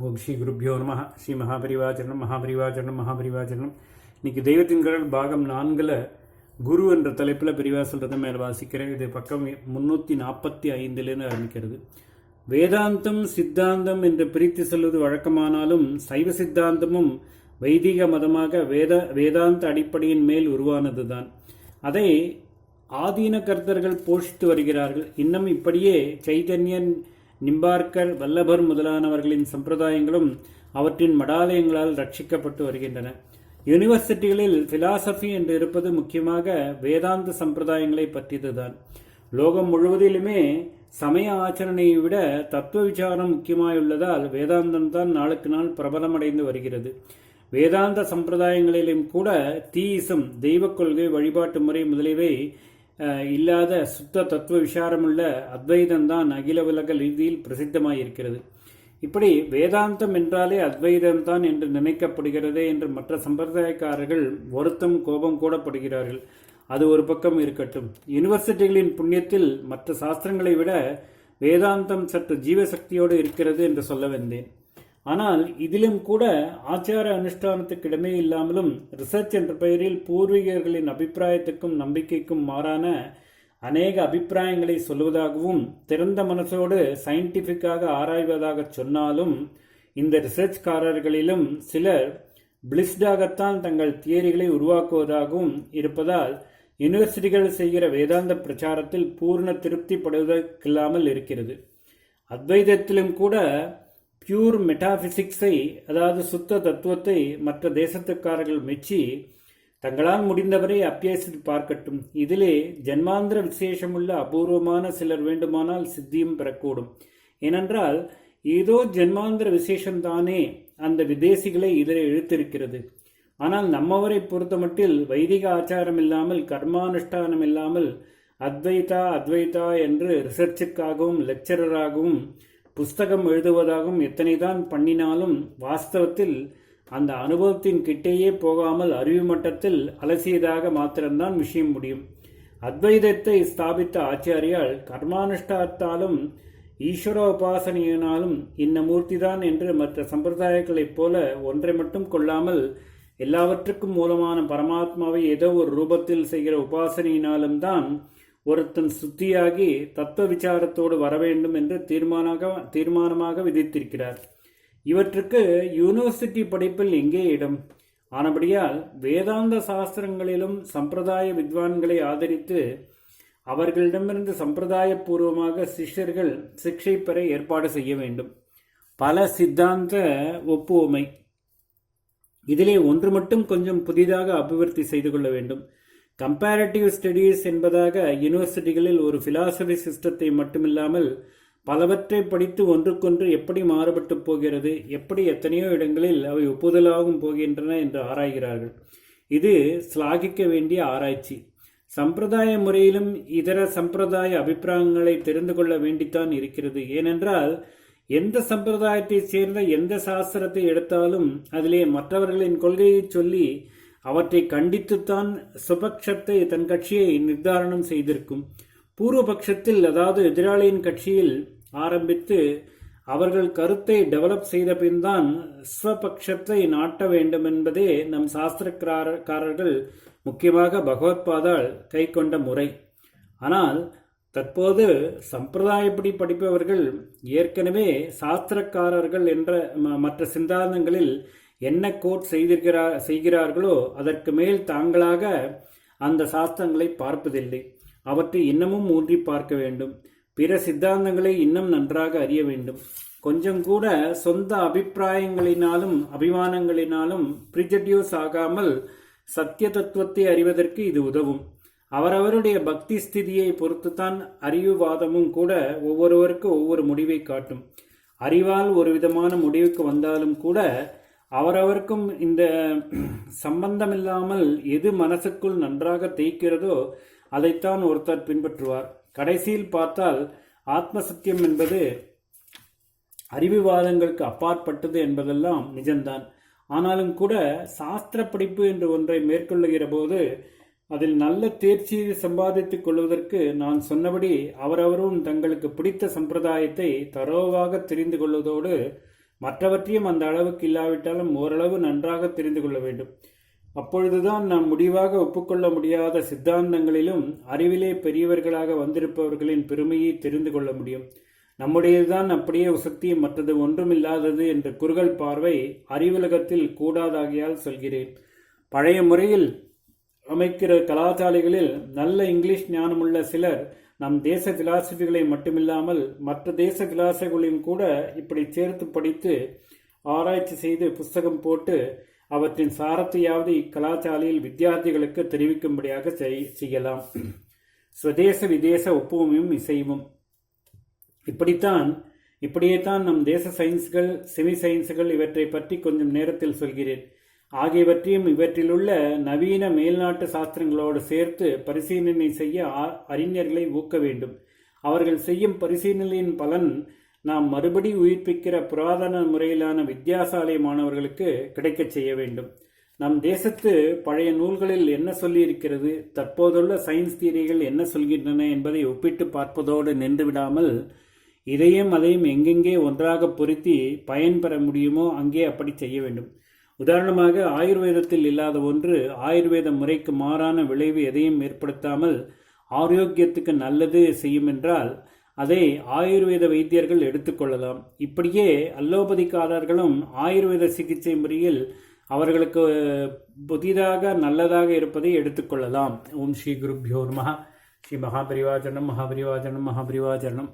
ஓம் ஸ்ரீ குருப்பியோ நம. ஸ்ரீ மகாபரிவாச்சரணம் மகாபரிவாச்சரணம் மகாபரிவாச்சரணம். இன்னைக்கு தெய்வத்தின் குரல் பாகம் 4ல் குரு என்ற தலைப்பில் பிரிவா சொல்கிறத மேலே வாசிக்கிறேன். இது பக்கம் 345 ஆரம்பிக்கிறது. வேதாந்தம் சித்தாந்தம் என்று பிரித்து சொல்வது வழக்கமானாலும் சைவ சித்தாந்தமும் வைதிக மதமாக வேதாந்த அடிப்படையின் மேல் உருவானதுதான். அதை ஆதீன கர்த்தர்கள் போஷித்து வருகிறார்கள். இன்னும் இப்படியே சைதன்யன், நிம்பார்க்கர், வல்லபர் முதலானவர்களின் சம்பிரதாயங்களும் அவற்றின் மடாலயங்களால் ரட்சிக்கப்பட்டு வருகின்றன. யூனிவர்சிட்டிகளில் பிலாசபி என்று இருப்பது முக்கியமாக வேதாந்த சம்பிரதாயங்களை பற்றியதுதான். லோகம் முழுவதிலுமே சமய ஆச்சரணையை விட தத்துவ விசாரம் முக்கியமாயுள்ளதால் வேதாந்தம் தான் நாளுக்கு நாள் பிரபலமடைந்து வருகிறது. வேதாந்த சம்பிரதாயங்களிலும் கூட தீயிசம், தெய்வ கொள்கை, வழிபாட்டு முறை முதலியவை இல்லாத சுத்த தத்துவ விசாரமுள்ள அத்வைதம்தான் அகில உலக ரீதியில் பிரசித்தமாயிருக்கிறது. இப்படி வேதாந்தம் என்றாலே அத்வைதம்தான் என்று நினைக்கப்படுகிறதே என்று மற்ற சம்பிரதாயக்காரர்கள் வருத்தம், கோபம் கூட படுகிறார்கள். அது ஒரு பக்கம் இருக்கட்டும். யூனிவர்சிட்டிகளின் புண்ணியத்தில் மற்ற சாஸ்திரங்களை விட வேதாந்தம் சற்று ஜீவசக்தியோடு இருக்கிறது என்று சொல்ல வந்தேன். ஆனால் இதிலும் கூட ஆச்சார அனுஷ்டானத்துக்கு இடமே இல்லாமலும் ரிசர்ச் என்ற பெயரில் பூர்வீகர்களின் அபிப்பிராயத்துக்கும் நம்பிக்கைக்கும் மாறான அநேக அபிப்பிராயங்களை சொல்வதாகவும் திறந்த மனசோடு சயின்டிஃபிக்காக ஆராய்வதாக சொன்னாலும் இந்த ரிசர்ச்காரர்களிலும் சிலர் பிளிஸ்டாகத்தான் தங்கள் தியரிகளை உருவாக்குவதாகவும் இருப்பதால் யூனிவர்சிட்டிகள் செய்கிற வேதாந்த பிரச்சாரத்தில் பூர்ண திருப்தி படுவதற்கில்லாமல் இருக்கிறது. அத்வைதத்திலும் கூட பியூர் மெட்டாபிசிக்ஸை, அதாவது சுத்த தத்துவத்தை மற்ற தேசத்துக்காரர்கள் மெச்சி தங்களால் முடிந்தவரை அபியாசித்து பார்க்கட்டும். இதிலே ஜன்மாந்திர விசேஷமுள்ள அபூர்வமான சிலர் வேண்டுமானால் சித்தியும் பெறக்கூடும். ஏனென்றால் ஏதோ ஜன்மாந்திர விசேஷம்தானே அந்த விதேசிகளை இதில் இழுத்திருக்கிறது. ஆனால் நம்மவரை பொறுத்தமட்டில் வைதிக ஆச்சாரம் இல்லாமல், கர்மானுஷ்டானம் இல்லாமல் அத்வைதா என்று ரிசர்ச்சுக்காகவும் லெக்சரராகவும் புஸ்தகம் எழுதுவதாகவும் எத்தனைதான் பண்ணினாலும் வாஸ்தவத்தில் அந்த அனுபவத்தின் கிட்டேயே போகாமல் அறிவு மட்டத்தில் அலசியதாக மாத்திரம்தான் விஷயம் முடியும். அத்வைதத்தை ஸ்தாபித்த ஆச்சாரியால் கர்மானுஷ்டாத்தாலும் ஈஸ்வர உபாசனையினாலும் இன்ன மூர்த்திதான் என்று மற்ற சம்பிரதாயங்களைப் போல ஒன்றை மட்டும் கொள்ளாமல் எல்லாவற்றுக்கும் மூலமான பரமாத்மாவை ஏதோ ஒரு ரூபத்தில் செய்கிற உபாசனையினாலும் தான் ஒருத்தன் சுத்தியாகி தத்துவ விசாரத்தோடு வர வேண்டும் என்று தீர்மானமாக விதித்திருக்கிறார். இவற்றுக்கு யூனிவர்சிட்டி படிப்பில் எங்கே இடம்? ஆனபடியால் வேதாந்த சாஸ்திரங்களிலும் சம்பிரதாய வித்வான்களை ஆதரித்து அவர்களிடமிருந்து சம்பிரதாய பூர்வமாக சிஷ்யர்கள் சிக்ஷை பெற ஏற்பாடு செய்ய வேண்டும். பல சித்தாந்த ஒப்புவமை. இதிலே ஒன்று மட்டும் கொஞ்சம் புதிதாக அபிவிருத்தி செய்து கொள்ள வேண்டும். கம்பேரட்டிவ் ஸ்டடீஸ் என்பதாக யூனிவர்சிட்டிகளில் ஒரு பிலாசபி சிஸ்டத்தை மட்டுமில்லாமல் பலவற்றை படித்து ஒன்றுக்கொன்று எப்படி மாறுபட்டு போகிறது, எப்படி எத்தனையோ இடங்களில் அவை ஒப்புதலாகவும் போகின்றன என்று ஆராய்கிறார்கள். இது சிலாகிக்க வேண்டிய ஆராய்ச்சி. சம்பிரதாய முறையிலும் இதர சம்பிரதாய அபிப்பிராயங்களை தெரிந்து கொள்ள வேண்டித்தான் இருக்கிறது. ஏனென்றால் எந்த சம்பிரதாயத்தை சேர்ந்த எந்த சாஸ்திரத்தை எடுத்தாலும் அதிலே மற்றவர்களின் கொள்கையை சொல்லி அவற்றை கண்டித்துத்தான் சுபக்ஷத்தை, தன் கட்சியை நிர்தாரணம் செய்திருக்கும். பூர்வபக்ஷத்தில், அதாவது எதிராளியின் கட்சியில் ஆரம்பித்து அவர்கள் கருத்தை டெவலப் செய்த பின் தான் ஸ்வபக்ஷத்தை நாட்ட வேண்டும் என்பதே நம் சாஸ்திரக்காரர்கள், முக்கியமாக பகவத்பாதால் கை கொண்ட முறை. ஆனால் தற்போது சம்பிரதாயப்படி படிப்பவர்கள் ஏற்கனவே சாஸ்திரக்காரர்கள் என்ற மற்ற சித்தாந்தங்களில் என்ன கோட் செய்கிறார்களோ அதற்கு மேல் தாங்களாக அந்த சாஸ்திரங்களை பார்ப்பதில்லை. அவற்றை இன்னமும் ஊன்றி பார்க்க வேண்டும். பிற சித்தாந்தங்களை இன்னும் நன்றாக அறிய வேண்டும். கொஞ்சம் கூட சொந்த அபிப்பிராயங்களினாலும் அபிமானங்களினாலும் ப்ரிஜடியூஸ் ஆகாமல் சத்திய தத்துவத்தை அறிவதற்கு இது உதவும். அவரவருடைய பக்தி ஸ்திதியை பொறுத்துத்தான் அறிவுவாதமும் கூட ஒவ்வொருவருக்கு ஒவ்வொரு முடிவை காட்டும். அறிவால் ஒரு விதமான முடிவுக்கு வந்தாலும் கூட அவரவருக்கும் இந்த சம்பந்தமில்லாமல் எது மனசுக்குள் நன்றாக தேய்க்கிறதோ அதைத்தான் ஒருத்தர் பின்பற்றுவார். கடைசியில் பார்த்தால் ஆத்ம சத்தியம் என்பது அறிவுவாதங்களுக்கு அப்பாற்பட்டது என்பதெல்லாம் நிஜம்தான். ஆனாலும் கூட சாஸ்திர படிப்பு என்று ஒன்றை மேற்கொள்ளுகிற போது அதில் நல்ல தேர்ச்சியை சம்பாதித்துக் கொள்வதற்கு நான் சொன்னபடி அவரவரும் தங்களுக்கு பிடித்த சம்பிரதாயத்தை தரோவாக தெரிந்து கொள்வதோடு மற்றவற்றையும் அந்த அளவுக்கு இல்லாவிட்டாலும் ஓரளவு நன்றாக தெரிந்து கொள்ள வேண்டும். அப்பொழுதுதான் நாம் முடிவாக ஒப்புக்கொள்ள முடியாத சித்தாந்தங்களிலும் அறிவிலே பெரியவர்களாக வந்திருப்பவர்களின் பெருமையை தெரிந்து கொள்ள முடியும். நம்முடையதுதான் அப்படியே உசக்தியும் மற்றது ஒன்றுமில்லாதது என்ற குறுகல் பார்வை அறிவுலகத்தில் கூடாதாகியால் சொல்கிறேன். பழைய முறையில் அமைக்கிற கலாசாலைகளில் நல்ல இங்கிலீஷ் ஞானமுள்ள சிலர் நம் தேச பிலாசபிகளை மட்டுமில்லாமல் மற்ற தேச பிலாசபிகளையும் கூட இப்படி சேர்த்து படித்து ஆராய்ச்சி செய்து புஸ்தகம் போட்டு அவற்றின் சாரத்தையாவது இக்கலாசாலையில் வித்தியார்த்திகளுக்கு தெரிவிக்கும்படியாக செய்யலாம். ஸ்வதேச விதேச ஒப்புமையும் இசைவும். இப்படியேதான் நம் தேச சயின்ஸ்கள், செமி சயின்ஸுகள் இவற்றை பற்றி கொஞ்சம் நேரத்தில் சொல்கிறேன். ஆகியவற்றையும் இவற்றிலுள்ள நவீன மேல்நாட்டு சாஸ்திரங்களோடு சேர்த்து பரிசீலனை செய்ய அறிஞர்களை ஊக்க வேண்டும். அவர்கள் செய்யும் பரிசீலனையின் பலன் நாம் மறுபடி உயிர்ப்பிக்கிற புராதன முறையிலான வித்தியாசாலை மாணவர்களுக்கு கிடைக்கச் செய்ய வேண்டும். நம் தேசத்து பழைய நூல்களில் என்ன சொல்லியிருக்கிறது, தற்போதுள்ள சயின்ஸ் தியரிகள் என்ன சொல்கின்றன என்பதை ஒப்பிட்டு பார்ப்பதோடு நின்றுவிடாமல் இதையும் அதையும் எங்கெங்கே ஒன்றாக பொருத்தி பயன்பெற முடியுமோ அங்கே அப்படி செய்ய வேண்டும். உதாரணமாக, ஆயுர்வேதத்தில் இல்லாத ஒன்று ஆயுர்வேத முறைக்கு மாறான விளைவு எதையும் ஏற்படுத்தாமல் ஆரோக்கியத்துக்கு நல்லது செய்யும் என்றால் அதை ஆயுர்வேத வைத்தியர்கள் எடுத்துக்கொள்ளலாம். இப்படியே அல்லோபதிக்காரர்களும் ஆயுர்வேத சிகிச்சை முறையில் அவர்களுக்கு புதிதாக நல்லதாக இருப்பதை எடுத்துக்கொள்ளலாம். ஓம் ஸ்ரீ குருப்யோ நமஹ. ஸ்ரீ மகாபரிவாச்சரணம் மகாபரிவாச்சரணம் மகாபரிவாச்சரணம்.